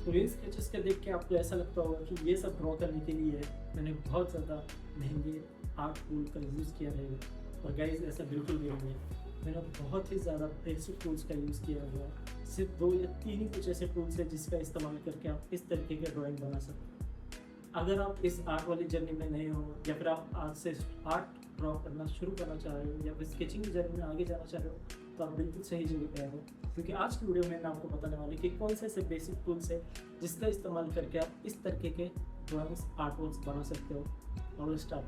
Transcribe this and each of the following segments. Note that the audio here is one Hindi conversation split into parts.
तो इन स्केचेस के देख के आपको ऐसा लगता होगा कि ये सब ड्रॉ करने के लिए मैंने बहुत ज़्यादा महंगे आर्ट टूल का यूज़ किया रहेगा, और गाइस ऐसा बिल्कुल भी नहीं है। मैंने बहुत ही ज़्यादा बेसिक टूल्स का यूज़ किया हुआ है। सिर्फ 2 या 3 ही कुछ ऐसे टूल्स हैं जिसका इस्तेमाल करके आप इस तरीके के ड्राइंग बना सकते हैं। अगर आप इस आर्ट वाली जर्नी में नए हो, या फिर आप आज से आर्ट ड्रॉ करना शुरू करना चाह रहे हो, या फिर स्केचिंग की जर्नी में आगे जाना चाह रहे हो, तो आप बिल्कुल सही जगह पे आए हो। क्योंकि आज की वीडियो में मैं आपको बताने वाली कि कौन से ऐसे बेसिक टूल्स है जिसका इस्तेमाल करके आप इस तरीके के ड्राइंग्स आर्ट वर्क्स बना सकते हो। और start.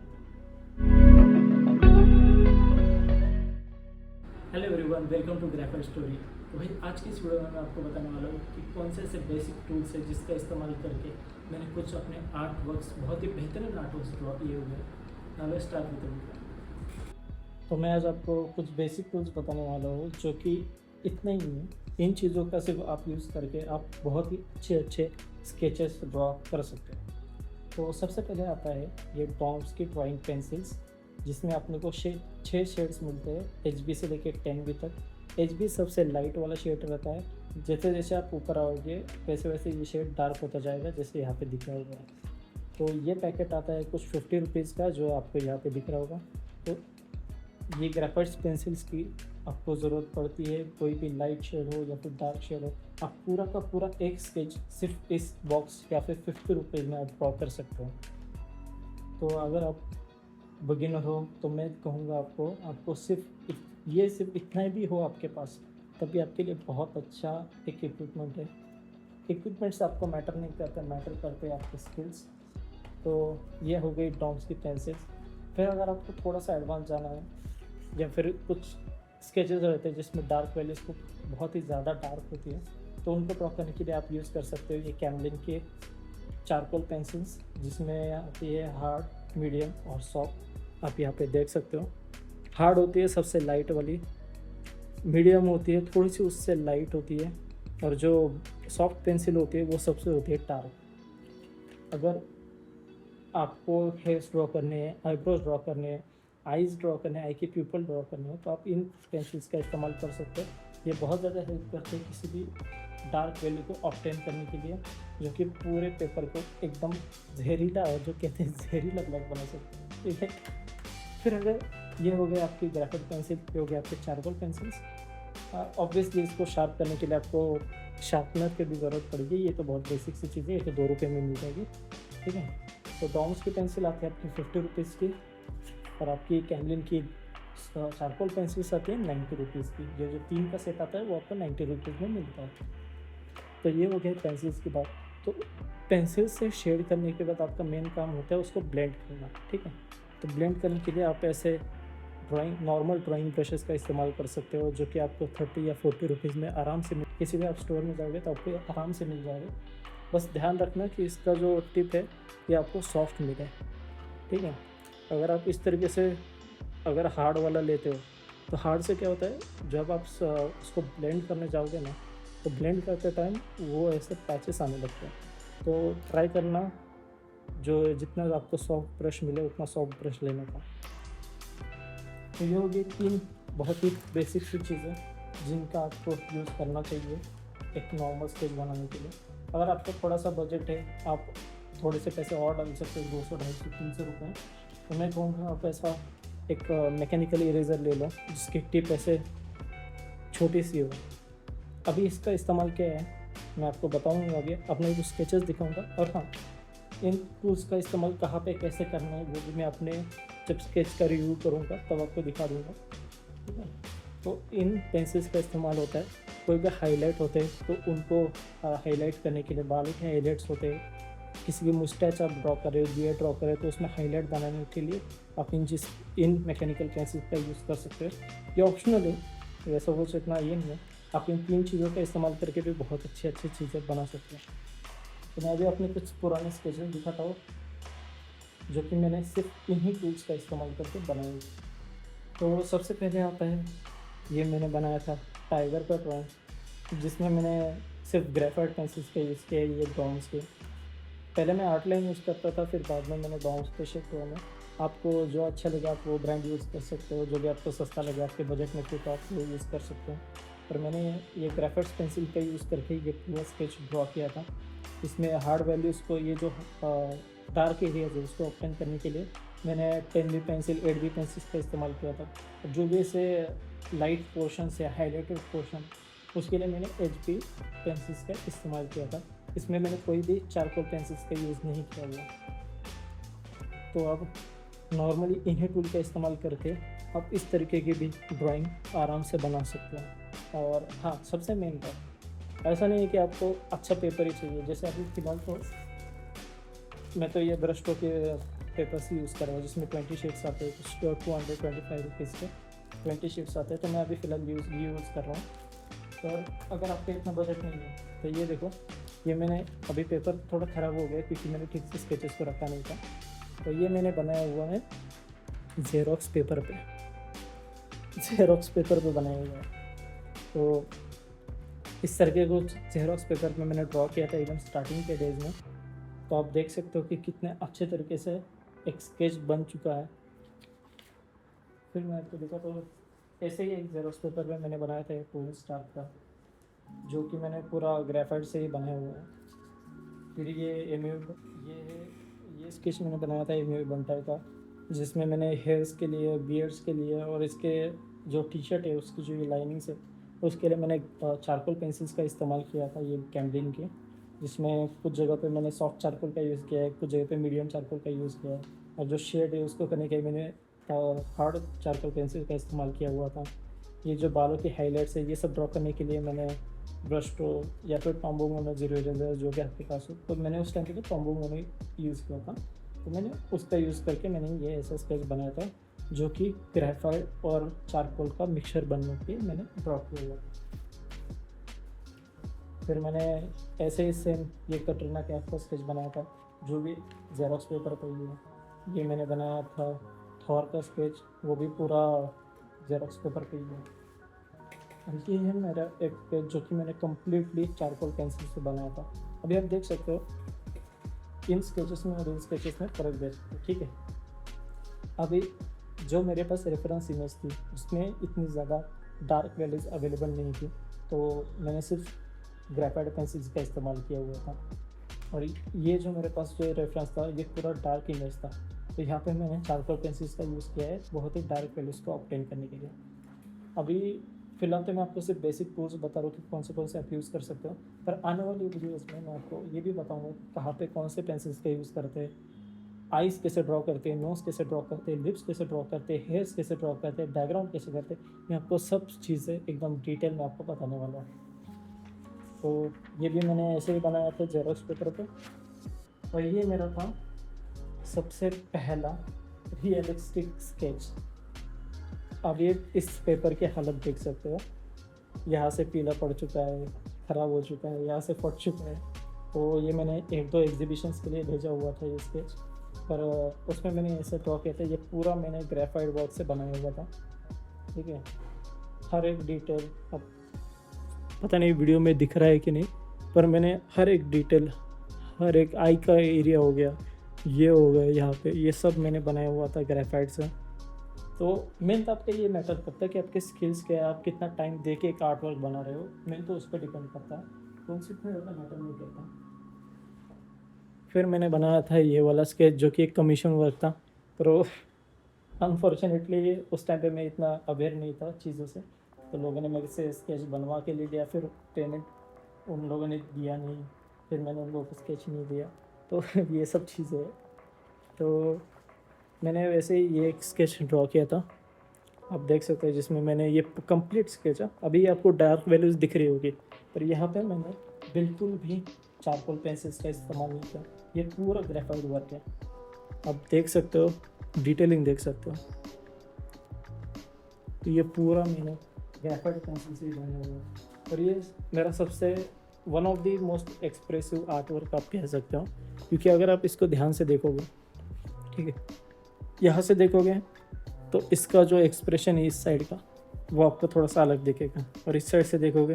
Hello everyone, welcome to grapher story. तो भाई आज की इस वीडियो में मैं आपको बताने वाला हूँ कि कौन से ऐसे बेसिक टूल्स है जिसका इस्तेमाल करके मैंने कुछ अपने आर्ट वर्क्स, बहुत ही बेहतरीन आर्ट वर्क्स ड्रॉ किए हुए हैं। Now start with the video. तो मैं आज आपको कुछ बेसिक टूल्स बताने वाला हूँ जो कि इतना ही नहीं, इन चीज़ों का सिर्फ आप यूज़ करके आप बहुत ही अच्छे स्केचेस ड्रॉ कर सकते हो। तो सबसे पहले आता है ये डॉम्स की ड्राइंग पेंसिल्स, जिसमें अपने को 6 शेड्स मिलते हैं, HB से लेके 10B तक। HB सबसे लाइट वाला शेड रहता है। जैसे जैसे आप ऊपर आओगे वैसे वैसे ये शेड डार्क होता जाएगा, जैसे यहाँ पे दिख रहा होगा। तो ये पैकेट आता है कुछ 50 रुपीज़ का, जो आपको यहाँ पे दिख रहा होगा। तो ये ग्रेफाइट पेंसिल्स की आपको ज़रूरत पड़ती है, कोई भी लाइट शेड हो या फिर डार्क शेड हो। आप पूरा का पूरा एक स्केच सिर्फ इस बॉक्स या फिर 50 रुपीज़ में आप ड्रॉ कर सकते हो। तो अगर आप बिगिनर हो तो मैं कहूँगा आपको सिर्फ इतना भी हो आपके पास, तभी आपके लिए बहुत अच्छा एक इक्विपमेंट है। इक्विपमेंट से आपको मैटर नहीं करता, मैटर करते हैं आपके स्किल्स। तो ये हो गई डॉम्स की पेंसिल्स। फिर अगर आपको थोड़ा सा एडवांस जाना है, या फिर कुछ स्केचेस रहते हैं जिसमें डार्क वैल्यूज को बहुत ही ज़्यादा डार्क होती है, तो उनको ड्रॉ करने के लिए आप यूज़ कर सकते हो ये कैमलिन के चारकोल पेंसिल्स, जिसमें आती है हार्ड, मीडियम और सॉफ्ट। आप यहाँ पे देख सकते हो, हार्ड होती है सबसे लाइट वाली, मीडियम होती है थोड़ी सी उससे लाइट होती है, और जो सॉफ्ट पेंसिल होती है वो सबसे होती है डार्क। अगर आपको हेयर्स ड्रॉ करने हैं, आईब्रोज ड्रॉ करने हैं, आईज ड्रॉ करने हैं, आई की प्यूपल ड्रॉ करने हैं, तो आप इन पेंसिल्स का इस्तेमाल कर सकते हो। ये बहुत ज़्यादा हेल्प करते हैं किसी भी डार्क वैल्यू को ऑब्टेन करने के लिए, जो कि पूरे पेपर को एकदम जहरीला, और जो कहते हैं जहरीला ब्लैक बना सकते हैं। ठीक है। फिर अगर ये हो गए आपकी ग्राफाइट पेंसिल, ये हो गए आपके चारकोल पेंसिल्स। ऑब्वियसली इसको शार्प करने के लिए आपको शार्पनर की भी ज़रूरत पड़ेगी। ये तो बहुत बेसिक सी चीज़ है, ये तो 2 रुपये में मिल जाएगी। ठीक है। तो डॉम्स की पेंसिल आती है आपकी 50 रुपीज़ की, और आपकी कैमलिन की चारकोल पेंसिल्स आती है 90 रुपीज़ की। ये जो 3 का सेट आता है वो आपको 90 रुपीज़ में मिलता है। तो ये हो गया पेंसिल्स की बात। तो पेंसिल से शेड करने के बाद आपका मेन काम होता है उसको ब्लेंड करना। ठीक है। तो ब्लेंड करने के लिए आप ऐसे नॉर्मल ड्राइंग ब्रशेस का इस्तेमाल कर सकते हो, जो कि आपको 30 या 40 रुपीज़ में आराम से किसी भी आप स्टोर में जाओगे तो आपको आराम से मिल जाएगा। बस ध्यान रखना कि इसका जो टिप है ये आपको सॉफ्ट मिले। ठीक है। अगर आप इस तरीके से अगर हार्ड वाला लेते हो, तो हार्ड से क्या होता है, जब आप उसको ब्लेंड करने जाओगे ना, तो ब्लेंड करते टाइम वो ऐसे पैचेस आने लगते हैं। तो ट्राई करना जो जितना आपको सॉफ्ट ब्रश मिले उतना सॉफ्ट ब्रश लेने का। तो ये होगी 3 बहुत ही बेसिक सी चीज़ें जिनका आपको यूज़ करना चाहिए एक नॉर्मल स्केच बनाने के लिए। अगर आपको थोड़ा सा बजट है, आप थोड़े से पैसे और डाल सकते हो, 200, 250, 300 रुपये। तो मैं कहूँगा आप ऐसा एक मैकेनिकल इरेज़र ले लो जिसकी टिप ऐसे छोटी सी हो। अभी इसका इस्तेमाल क्या है मैं आपको बताऊँगा, आगे अपने कुछ स्केचेस दिखाऊँगा। और हाँ, इन टूल्स का इस्तेमाल कहाँ पे कैसे करना है वो भी मैं अपने जब स्केच का रिव्यू करूँगा तब आपको दिखा दूँगा। ठीक है। तो इन पेंसिल्स का इस्तेमाल होता है, कोई भी हाईलाइट होते हैं तो उनको हाईलाइट करने के लिए, बालों के हाईलाइट्स होते हैं, किसी भी मुस्टैच आप ड्रॉ कर रहे हो, बियर्ड ड्रॉ कर रहे हो, तो उसमें हाईलाइट बनाने के लिए आप इन मैकेनिकल पेंसिल्स का यूज़ कर सकते हो। ये ऑप्शनल है, वैसा कुछ इतना ये नहीं है। आप इन 3 चीज़ों का इस्तेमाल करके भी बहुत अच्छी चीज़ें बना सकते हैं। तो मैं अभी अपने कुछ पुराने स्केचेस दिखाता हूँ जो कि मैंने सिर्फ इन्हीं टूल्स का इस्तेमाल करके बनाए। तो सबसे पहले आता है, ये मैंने बनाया था टाइगर का ड्राइंग, जिसमें मैंने सिर्फ ग्रेफाइट पेंसिल्स का यूज़ किया। ये डॉम्स के, पहले मैं आउटलाइन यूज़ करता था, फिर बाद में मैंने डॉम्स पे शिफ्ट हुआ। मैं आपको जो अच्छा लगे आप वो ब्रांड यूज़ कर सकते हो, जो भी आपको सस्ता लगे आपके बजट में, तो आप वो यूज़ कर सकते हो। पर मैंने ये ग्राफाइट पेंसिल का यूज़ करके ये पूरा स्केच ड्रॉ किया था। इसमें हार्ड वैल्यूज़ को, ये जो डार्क एरियाज है उसको ऑप्टेन करने के लिए मैंने 10B पेंसिल 8B पेंसिल का इस्तेमाल किया था। जो भी ऐसे लाइट पोर्शन या हाईलाइटेड पोर्शन, उसके लिए मैंने HB पेंसिल्स का इस्तेमाल किया था। इसमें मैंने कोई भी चारकोल पेंसिल्स का यूज़ नहीं किया हुआ। तो अब नॉर्मली इन्हीं टूल का इस्तेमाल करके आप इस तरीके की भी ड्राइंग आराम से बना सकते हैं। और हाँ, सबसे मेन बात, ऐसा नहीं है कि आपको अच्छा पेपर ही चाहिए। जैसे अभी फ़िलहाल तो मैं तो ये ब्रश स्ट्रोक के पेपर से यूज़ कर रहा हूँ, जिसमें 20 शीट्स आते हैं, कुछ 225 रुपीज़ के 20 शीट्स आते हैं। तो मैं अभी फ़िलहाल यूज़ कर रहा हूँ। तो अगर आपका इतना बजट नहीं है तो ये देखो, ये मैंने अभी पेपर थोड़ा ख़राब हो गया क्योंकि मैंने ठीक से स्केचेस को रखा नहीं था। तो ये मैंने बनाया हुआ है ज़ेरॉक्स पेपर पे बनाया हुआ है। तो इस तरीके को ज़ेरॉक्स पेपर पे मैंने ड्रॉ किया था एकदम स्टार्टिंग के डेज में। तो आप देख सकते हो कि कितने अच्छे तरीके से एक स्केच बन चुका है। फिर मैं आपको देखा तो ऐसे ही एक ज़ेरॉक्स पेपर पे मैंने बनाया था एक टोनी स्टार्क का, जो कि मैंने पूरा ग्रेफाइट से ही बनाया हुआ है। फिर ये स्केच मैंने बनाया था एमयू बनटाई का, जिसमें मैंने हेयर्स के लिए, बियर्ड्स के लिए और इसके जो टी शर्ट है उसकी जो लाइनिंग्स है उसके लिए मैंने चारकोल पेंसिल्स का इस्तेमाल किया था, ये कैमलिन के, जिसमें कुछ जगह पे मैंने सॉफ्ट चारकोल का यूज़ किया है, कुछ जगह पे मीडियम चारकोल का यूज़ किया है, और जो शेड है उसको करने के लिए मैंने हार्ड चारकोल पेंसिल का इस्तेमाल किया हुआ था। ये जो बालों की हाईलाइट्स है ये सब ड्रॉ करने के लिए मैंने ब्रश स्ट्रोक या फिर टॉम्बो मोनो जीरो इरेजर जो कि आपके पास हो, तो मैंने उस टाइम पे टॉम्बो मोनो यूज़ किया था। तो मैंने उसका यूज़ करके मैंने ये ऐसा स्केच बनाया था, जो कि ग्रेफाइट और चारकोल का मिक्सचर बनने के मैंने ड्रॉ किया हुआ। फिर मैंने ऐसे ही सेम ये कटरीना कैफ का स्केच बनाया था, जो भी ज़ेरॉक्स पेपर पर ही है। ये मैंने बनाया था थॉर का स्केच, वो भी पूरा ज़ेरॉक्स पेपर पे ही है। ये है मेरा एक पेज जो कि मैंने कम्प्लीटली चारकोल पेंसिल से बनाया था। अभी आप देख सकते हो इन स्केचेस में और इन स्केचेस में फ़र्क देख सकते हो, ठीक है। अभी जो मेरे पास रेफरेंस इमेज थी उसमें इतनी ज़्यादा डार्क वैल्यूज़ अवेलेबल नहीं थी, तो मैंने सिर्फ ग्रेफाइट पेंसिल्स का इस्तेमाल किया हुआ था। और ये जो मेरे पास जो रेफरेंस था ये पूरा डार्क इमेज था, तो यहाँ पे मैंने चारकोल पेंसिल्स का यूज़ किया है बहुत ही डार्क वैल्यूज़ को ऑब्टेन करने के लिए। अभी फ़िलहाल तो मैं आपको सिर्फ बेसिक टूल्स बता रहा हूँ कि कौन से आप यूज़ कर सकते हो, पर आने वाली वीडियोज़ में मैं आपको ये भी बताऊँगा कहाँ पे कौन से पेंसिल्स का यूज़ करते हैं, आइज़ कैसे ड्रॉ करते हैं, नोज़ कैसे ड्रॉ करते हैं, लिप्स कैसे ड्रॉ करते हैं, हेयर्स कैसे ड्रॉ करते हैं, बैकग्राउंड कैसे करते हैं। मैं आपको सब चीज़ें एकदम डिटेल में आपको बताने वाला हूँ। तो ये भी मैंने ऐसे ही बनाया था ज़ेरॉक्स पेपर पर, और ये मेरा था सबसे पहला रियलिस्टिक स्केच। अब ये इस पेपर की हालत देख सकते हो, यहाँ से पीला पड़ चुका है, ख़राब हो चुका है, यहाँ से फट चुका है। तो ये मैंने 1-2 एग्जीबिशंस के लिए भेजा हुआ था ये स्केच, पर उसमें मैंने ऐसे ड्रॉ किया था। ये पूरा मैंने ग्रेफाइट बॉक्स से बनाया हुआ था, ठीक है। हर एक डिटेल, अब पता नहीं वीडियो में दिख रहा है कि नहीं, पर मैंने हर एक डिटेल, हर एक आई का एरिया हो गया, ये हो गया यहाँ पे, ये सब मैंने बनाया हुआ था ग्रेफाइट से। तो मेन तो आपका ये मैटर करता है कि आपके स्किल्स क्या है, आप कितना टाइम दे के एक आर्ट वर्क बना रहे हो, मेन तो उस पर डिपेंड करता है, तो उनसे इतना ज़्यादा मैटर नहीं करता। फिर मैंने बनाया था ये वाला स्केच जो कि एक कमीशन वर्क था, पर अनफॉर्चुनेटली उस टाइम पे मैं इतना अवेयर नहीं था चीज़ों से, तो लोगों ने मेरे से स्केच बनवा के ले लिया, फिर पेमेंट उन लोगों ने दिया नहीं, फिर मैंने उन लोगों को स्केच नहीं दिया, तो ये सब चीज़ें हैं। तो मैंने वैसे ही ये एक स्केच ड्रॉ किया था, आप देख सकते हैं, जिसमें मैंने ये कंप्लीट स्केच है। अभी आपको डार्क वैल्यूज़ दिख रही होगी, पर यहाँ पे मैंने बिल्कुल भी चारकोल पेंसिल्स का इस्तेमाल नहीं किया, ये पूरा ग्रेफाइट वर्क है। आप देख सकते हो, डिटेलिंग देख सकते हो, तो ये पूरा मैंने ग्रेफाइट पेंसिल से ही बनाया हुआ है। और ये मेरा सबसे one of the most expressive art work आप कह सकते हो, क्योंकि अगर आप इसको ध्यान से देखोगे, ठीक है, यहाँ से देखोगे तो इसका जो एक्सप्रेशन है इस साइड का वो आपको थोड़ा सा अलग दिखेगा, और इस साइड से देखोगे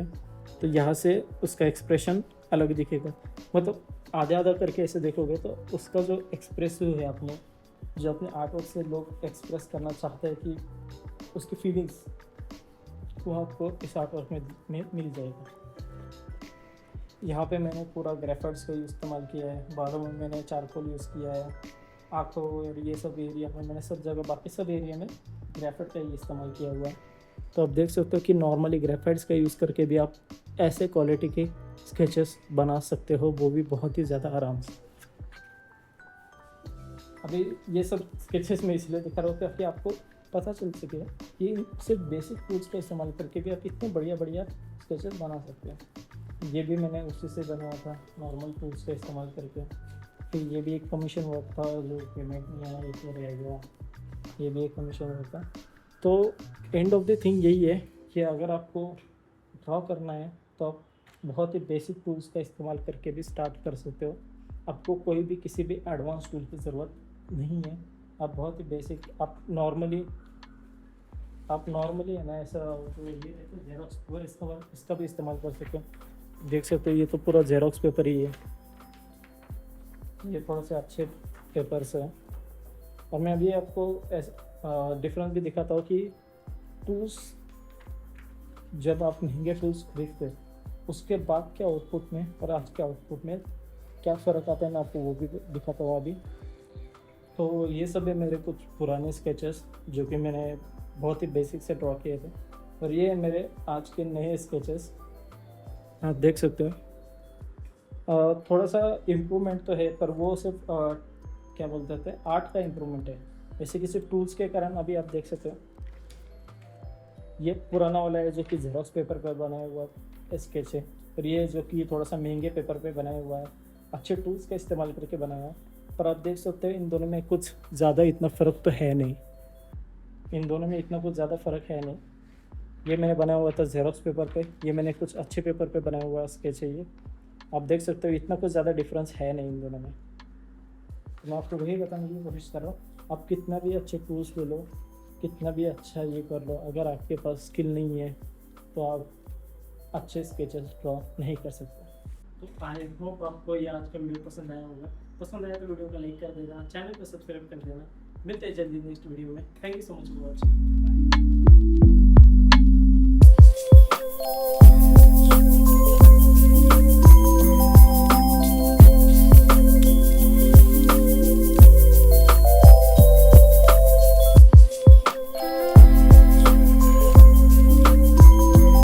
तो यहाँ से उसका एक्सप्रेशन अलग दिखेगा। मतलब आधा आधा करके ऐसे देखोगे तो उसका जो एक्सप्रेसिव है, अपने जो अपने आर्ट वर्क से लोग एक्सप्रेस करना चाहते हैं कि उसकी फीलिंग्स, वो आपको इस आर्ट वर्क में मिल जाएगा। यहाँ पे मैंने पूरा ग्रेफाइट्स का इस्तेमाल किया है, बालों में मैंने चारकोल यूज़ किया है, आँखों और ये सब एरिया में मैंने सब जगह, बाकी सब एरिया में ग्रेफाइट का ही इस्तेमाल किया हुआ है। तो आप देख सकते हो कि नॉर्मली ग्रेफाइट्स का यूज़ करके भी आप ऐसे क्वालिटी के स्केचेस बना सकते हो, वो भी बहुत ही ज़्यादा आराम से। अभी ये सब स्केचेस में इसलिए दिखा रहा हूँ ताकि आपको पता चल सके कि सिर्फ बेसिक टूल्स का इस्तेमाल करके भी आप इतने बढ़िया बढ़िया स्केचेस बना सकते हैं। ये भी मैंने उसी से बनाया था, नॉर्मल टूल्स का इस्तेमाल करके। फिर ये भी एक कमीशन वर्क था जो पेमेंट नहीं आया, एक रह गया, ये भी एक कमीशन वर्क था। तो एंड ऑफ द थिंग यही है कि अगर आपको ड्रॉ करना है तो आप बहुत ही बेसिक टूल्स का इस्तेमाल करके भी स्टार्ट कर सकते हो। आपको कोई भी किसी भी एडवांस टूल की ज़रूरत नहीं है। आप बहुत ही बेसिक, आप नॉर्मली है ना, ऐसा जो ये तो जेरोक्स पेपर, इसका भी इस्तेमाल कर सकते हो। देख सकते हो ये तो पूरा जेरोक्स पेपर ही है, ये थोड़े से अच्छे पेपर्स हैं। और मैं अभी आपको ऐसा डिफरेंस भी दिखाता हूँ कि टूल्स, जब आप महंगे टूल्स खरीदते उसके बाद क्या आउटपुट में और आज के आउटपुट में क्या फ़र्क आता है, मैं आपको वो भी दिखाता हूँ अभी। तो ये सब है मेरे कुछ पुराने स्केचेस जो कि मैंने बहुत ही बेसिक से ड्रॉ किए थे, और ये है मेरे आज के नए स्केचेस। आप देख सकते हो थोड़ा सा इम्प्रूवमेंट तो है, पर वो सिर्फ क्या बोलते थे, आर्ट का इम्प्रूवमेंट है। वैसे किसी टूल्स के कारण अभी आप देख सकते हो ये पुराना वाला है जो कि जेरोक्स पेपर पर बनाया हुआ स्केच है, और ये जो कि थोड़ा सा महंगे पेपर पे बनाया हुआ है, अच्छे टूल्स का इस्तेमाल करके बनाया है। पर आप देख सकते हो इन दोनों में कुछ ज़्यादा इतना फ़र्क तो है नहीं, इन दोनों में इतना कुछ ज़्यादा फ़र्क है नहीं। ये मैंने बनाया हुआ था जेरोक्स पेपर पे, ये मैंने कुछ अच्छे पेपर पे बनाया हुआ स्केच है। ये आप देख सकते हो इतना कुछ ज़्यादा डिफरेंस है नहीं इन दोनों में। तो मैं आपको वही बताने की कोशिश कर रहा हूँ, आप कितना भी अच्छे टूल्स ले लो, कितना भी अच्छा ये कर लो, अगर आपके पास स्किल नहीं है तो आप अच्छे स्केचेस ड्रॉ नहीं कर सकते। तो आई होप आपको ये आज का वीडियो पसंद आया होगा। पसंद आया तो वीडियो को लाइक कर देना, चैनल को सब्सक्राइब कर देना। मिलते हैं जल्दी नेक्स्ट वीडियो में। Thank you so much for watching.